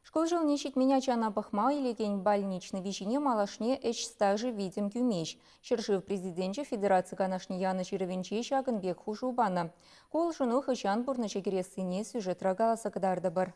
Школ жылне меня чана пахма или кен больничный вещине малашне эч стажи видим кюмещ. Шершив президенче Федерации канашни Яна Черевенче шагынбек хушубана. Кол шуну хышан бурначе кересыне сюжет рагаласа кадардабар.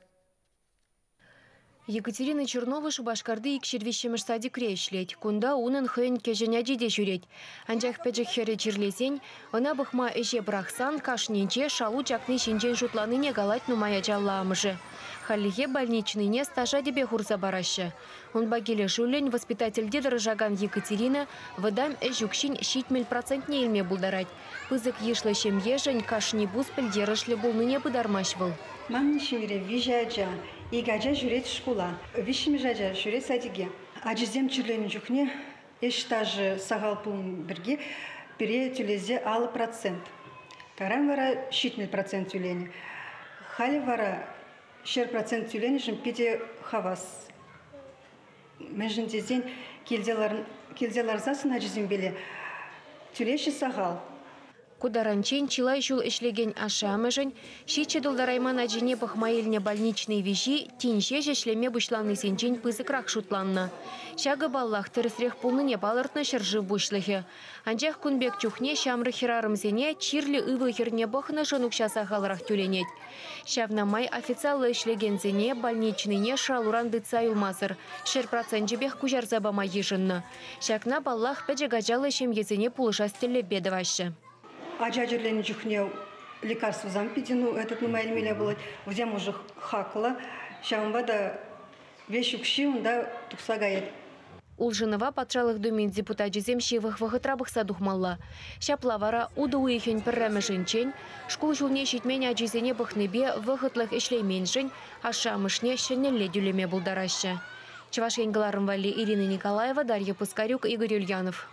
Екатерина Чернова Шубашкарды икшервещемеш садик решлеть. Кунда унын хын кеженя диде жүрет. Анжақ пәджік хері жерлесен, она бұхма эше брахсан кашненче шалу чакны шинчен шутланыне галать нумая жалламыжы. Халлихе больничныне стажа дебе хурса барашы. Он багеле шулень воспитательде дорожаган Екатерина выдам эжукшин щитмель процентне илме булдарать. Пызык ешлы шемьежень кашни бус пельдерышлы булныне быдармаш был. Мамны шимире вижаджа, игаджа жюрет школа, вишмижаджа жюрет садиге. Аджизем чирлен жухне, эштажы сагалпун бірге, пере тюлезе алы процент. Карам вара щитмель процент тюлени. Хали вара шер процент тюлени жим пиде хавас. Межін дезен келзеларзасын аджизем беле тюлеші сагал. Кударанчен чилай жул ишлеген ашамыжын, шиче долдарайман аджине пахмаилне больничный вижи, тинше жешлеме бушланы сенчен пызыкрак шутланна. Шага баллах тырысрех пулныне балыртна шыржы бушлыхе. Анжақ күнбек чухне шамры хирарымзене чирли ывы херне бахны жынукша сахалрах тюленет. Шавнамай официалы ишлегензене больничныйне шалуран дыца юлмазыр, шер процентжебех кужарзабама ежынны. Шакна баллах пәджегажалы шемьезене пулыша стелле бедавашы. Аджаджерлен жухне лекарство зампидину, этот нумайлемеле было, взям уже хакла, шамбада вещь укшим, да, туксагает. Улжынова патшалық домен депутат жезем шевых вағытрабық садухмалла. Шаплавара уды уйхен піррәмішінчен, школ жылне шетмен әжезене бұхнебе вағытлық ішлейменшін, ашамышне шынелле дүлеме бұлдарашы. Чавашен Галарым Вали, Ирина Николаева, Дарья Пускарюк, Игорь Ульянов.